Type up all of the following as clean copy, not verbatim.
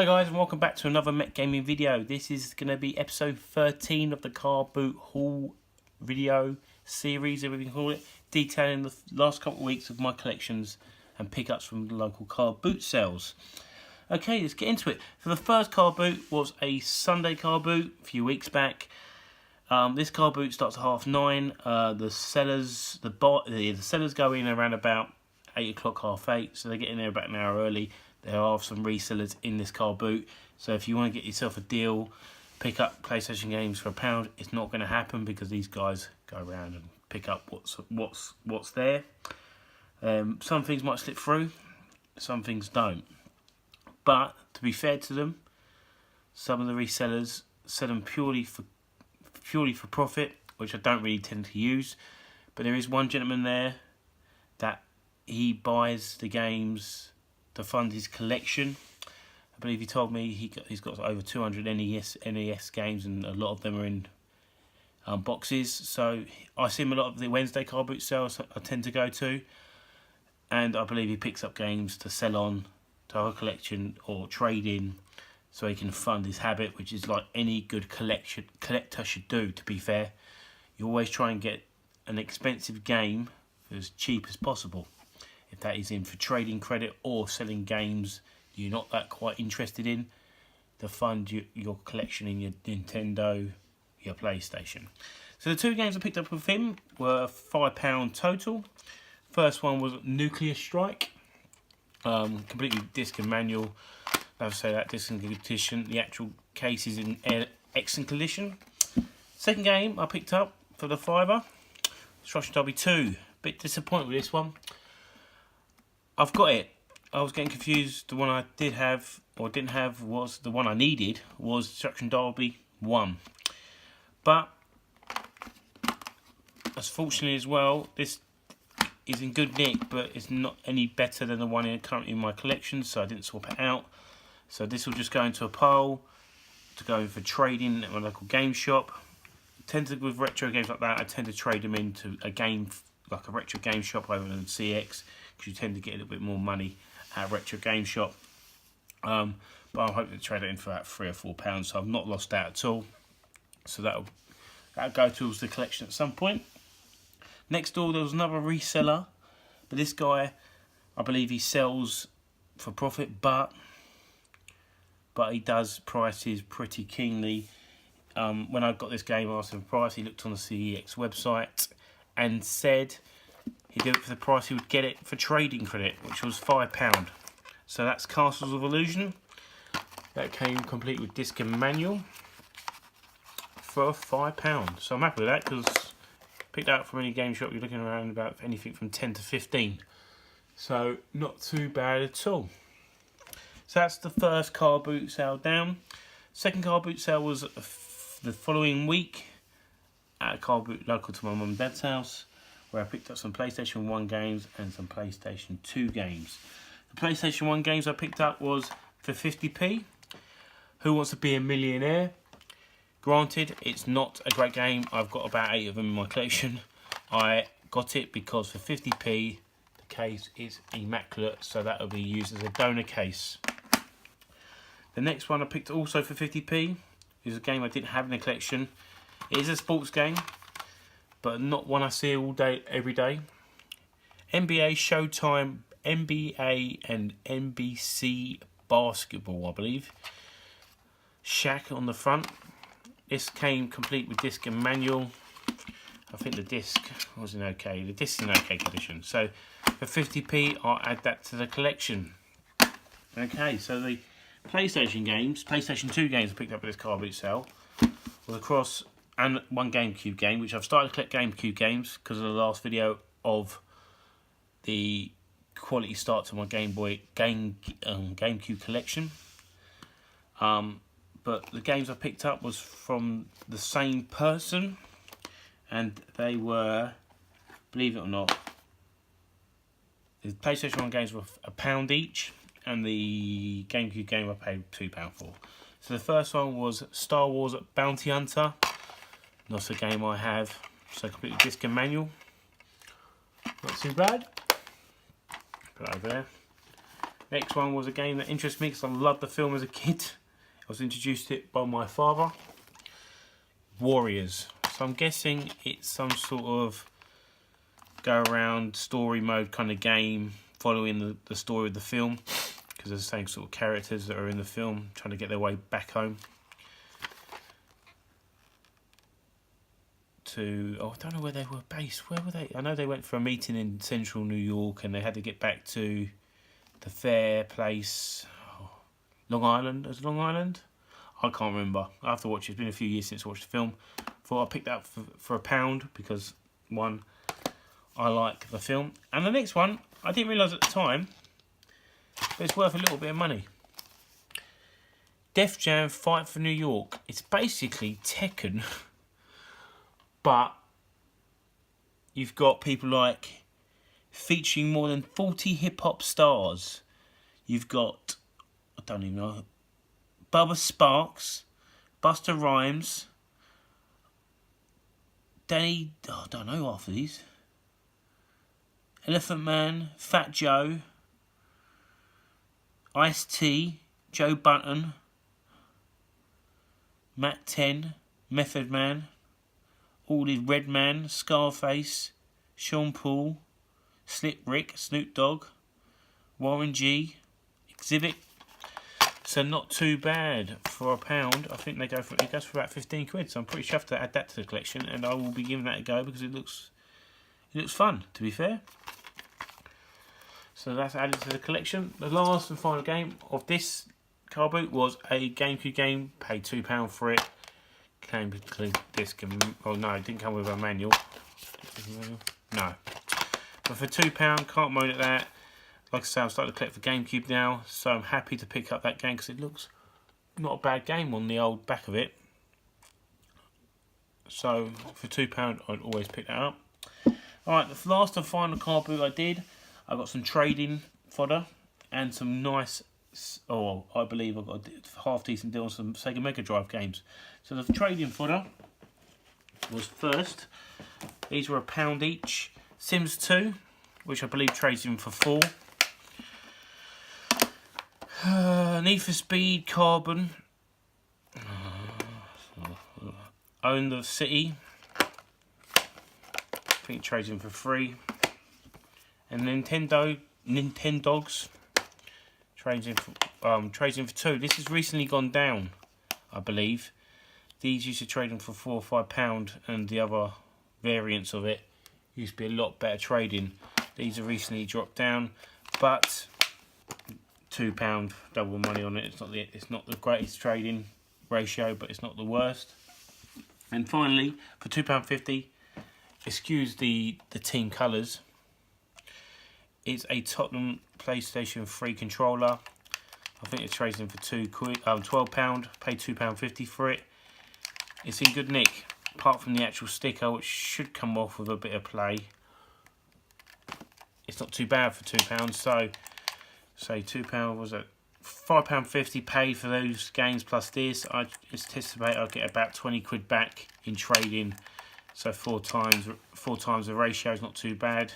guys, and welcome back to another Met Gaming video. This is going to be episode 13 of the car boot haul video series, if we can call it, detailing the last couple of weeks of my collections and pickups from the local car boot sales. Okay, let's get into it. So the first car boot was a Sunday car boot a few weeks back. This car boot starts at 9:30. The sellers go in around about 8 o'clock, 8:30, so they get in there about an hour early. There are some resellers in this car boot, so if you want to get yourself a deal, pick up PlayStation games for £1, it's not going to happen because these guys go around and pick up what's there. Some things might slip through, some things don't. But to be fair to them, some of the resellers sell them purely for profit, which I don't really tend to use. But there is one gentleman there that he buys the games to fund his collection. I believe he told me he's got over 200 NES games, and a lot of them are in boxes. So I see him a lot of the Wednesday car boot sales I tend to go to, and I believe he picks up games to sell on to our collection or trade in, so he can fund his habit, which is like any good collector should do. To be fair, you always try and get an expensive game for as cheap as possible, if that is in for trading credit or selling games you're not that quite interested in, to fund your collection in your Nintendo, your PlayStation. So the two games I picked up with him were £5 total. First one was Nuclear Strike, completely disc and manual. I'll say that, disc and condition. The actual case is in excellent condition. Second game I picked up for the £5, Destruction Derby 2. Bit disappointed with this one. I've got it. I was getting confused. The one I did have or didn't have was the one I needed was Destruction Derby 1. But as fortunately as well, this is in good nick, but it's not any better than the one currently in my collection, so I didn't swap it out. So this will just go into a pile to go in for trading at my local game shop. With retro games like that, I tend to trade them into a game like a retro game shop over than CX, because you tend to get a little bit more money at a retro game shop. But I'm hoping to trade it in for about £3 or £4, so I've not lost out at all. So that'll go towards the collection at some point. Next door there was another reseller, but this guy, I believe he sells for profit, but he does prices pretty keenly. When I got this game, I asked him for price. He looked on the CEX website and said he'd do it for the price he would get it for trading credit, which was £5. So that's Castles of Illusion. That came complete with disc and manual for £5. So I'm happy with that, because picked out from any game shop, you're looking around about anything from 10 to 15. So not too bad at all. So that's the first car boot sale down. Second car boot sale was the following week at a car boot local to my mum and dad's house, where I picked up some PlayStation 1 games and some PlayStation 2 games. The PlayStation 1 games I picked up was for 50p. Who Wants to Be a Millionaire? Granted, it's not a great game. I've got about 8 of them in my collection. I got it because for 50p, the case is immaculate, so that will be used as a donor case. The next one I picked also for 50p is a game I didn't have in the collection. It is a sports game, but not one I see all day, every day. NBA Showtime, NBA and NBC Basketball, I believe. Shaq on the front. This came complete with disc and manual. I think the disc was in okay. The disc is in okay condition. So for 50p, I'll add that to the collection. Okay, so the PlayStation games, PlayStation 2 games I picked up at this car boot sale was across, and one GameCube game, which I've started to collect GameCube games because of the last video of the quality start to my GameCube collection. But the games I picked up was from the same person, and they were, believe it or not, the PlayStation 1 games were £1 each, and the GameCube game I paid £2 for. So the first one was Star Wars Bounty Hunter. Not a game I have, so completely disc and manual. Not too bad. Put it over there. Next one was a game that interests me because I loved the film as a kid. I was introduced to it by my father. Warriors. So I'm guessing it's some sort of go around story mode kind of game, following the story of the film, because they're the same sort of characters that are in the film trying to get their way back home to, I don't know where they were based. Where were they? I know they went for a meeting in central New York and they had to get back to the fair place. Long Island. Is it Long Island? I can't remember. I have to watch it. It's been a few years since I watched the film. Thought I picked that up for £1 because, one, I like the film. And the next one, I didn't realise at the time, but it's worth a little bit of money. Def Jam Fight for New York. It's basically Tekken, but you've got people like featuring more than 40 hip-hop stars. You've got, I don't even know, Bubba Sparks, Busta Rhymes, Danny, I don't know half of these. Elephant Man, Fat Joe, Ice-T, Joe Button, Matt 10, Method Man, all these Redman, Scarface, Sean Paul, Slick Rick, Snoop Dogg, Warren G, Exhibit. So not too bad for £1. I think it goes for about 15 quid. So I'm pretty chuffed to add that to the collection, and I will be giving that a go because it looks fun, to be fair. So that's added to the collection. The last and final game of this car boot was a GameCube game. Paid £2 for it. Came with a disc and, oh no, it didn't come with a manual. No. But for £2, can't moan at that. Like I say, I'm starting to collect for GameCube now, so I'm happy to pick up that game because it looks not a bad game on the old back of it. So for £2, I'd always pick that up. Alright, the last and final car boot I did, I got some trading fodder and some nice, I believe I got a half decent deal on some Sega Mega Drive games. So the trading fodder was first. These were £1 each. Sims 2, which I believe trades in for £4. Need for Speed Carbon. Own the City. I think it trades in for £3. And Nintendogs trades in for £2. This has recently gone down, I believe. These used to trade in for £4 or £5, and the other variants of it used to be a lot better trading. These have recently dropped down, but £2, double money on it. It's not the greatest trading ratio, but it's not the worst. And finally, for £2.50, excuse the team colours, it's a Tottenham PlayStation 3 controller. I think it trades in for £12. Paid £2.50 for it. It's in good nick, apart from the actual sticker, which should come off with a bit of play. It's not too bad for £2. So say £2 was at £5.50 paid for those games plus this. I anticipate I'll get about 20 quid back in trading. So four times the ratio is not too bad.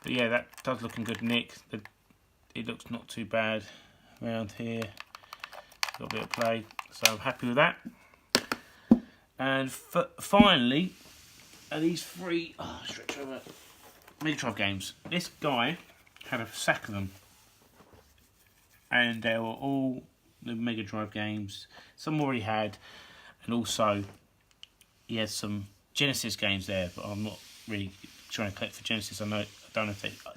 But yeah, that does look in good nick. It looks not too bad around here. Got a bit of play, so I'm happy with that. And finally, are these three Mega Drive games. This guy had a sack of them, and they were all the Mega Drive games. Some already had, and also he had some Genesis games there, but I'm not really trying to collect for Genesis. I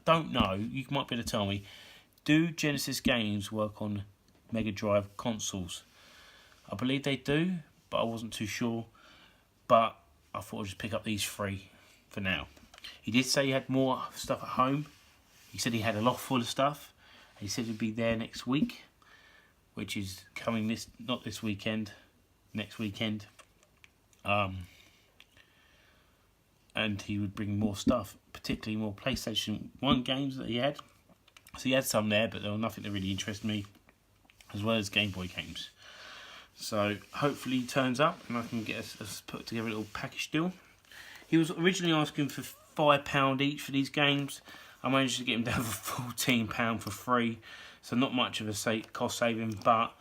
don't know. You might be able to tell me. Do Genesis games work on Mega Drive consoles? I believe they do, but I wasn't too sure. But I thought I'd just pick up these three for now. He did say he had more stuff at home. He said he had a lot full of stuff. He said he'd be there next week, which is coming not this weekend, next weekend. And he would bring more stuff, particularly more PlayStation 1 games that he had. So he had some there, but there was nothing that really interested me, as well as Game Boy games. So hopefully he turns up and I can get us put together a little package deal. He was originally asking for £5 each for these games. I managed to get them down for £14 for free, so not much of a cost saving, but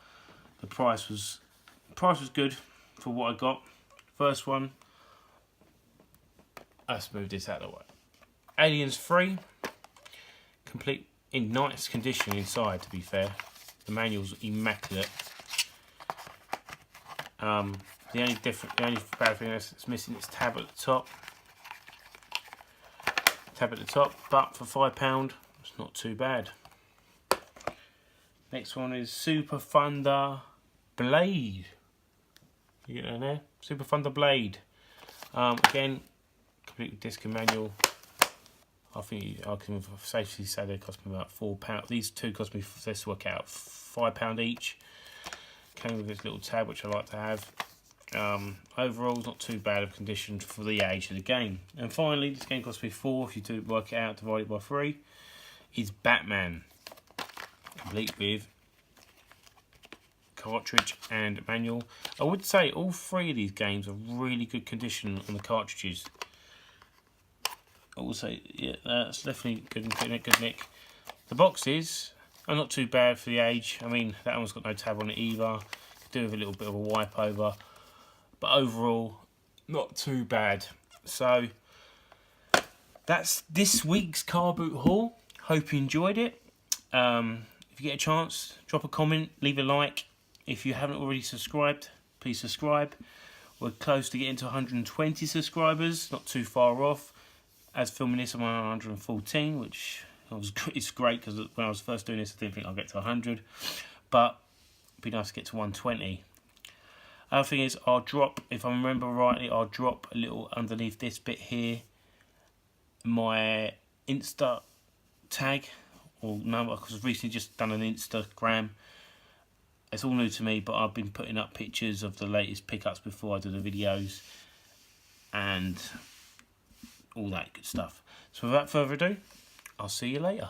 the price was good for what I got. First one, let's move this out of the way. Aliens 3, complete in nice condition inside. To be fair, the manual's immaculate. The only bad thing that's missing is tab at the top. But for £5, it's not too bad. Next one is Super Thunder Blade. You get that there? Super Thunder Blade. Again, complete disc and manual. I think I can safely say they cost me about £4. These two cost me, let's work out, £5 each. Came with this little tab, which I like to have. Overall, not too bad of condition for the age of the game. And finally, this game cost me £4. If you do work it out, divided by 3, is Batman, complete with cartridge and manual. I would say all 3 of these games are really good condition on the cartridges. Also, yeah, that's definitely good nick. The boxes are not too bad for the age. I mean, that one's got no tab on it either. Could do with a little bit of a wipe over, but overall, not too bad. So that's this week's Car Boot haul. Hope you enjoyed it. If you get a chance, drop a comment, leave a like. If you haven't already subscribed, please subscribe. We're close to getting to 120 subscribers, not too far off. As filming this, I'm on 114, which it's great because when I was first doing this, I didn't think I'd get to 100. But it'd be nice to get to 120. Other thing is, I'll drop, if I remember rightly, I'll drop a little underneath this bit here, my Insta tag or number, because I've recently just done an Instagram. It's all new to me, but I've been putting up pictures of the latest pickups before I do the videos and all that good stuff. So without further ado, I'll see you later.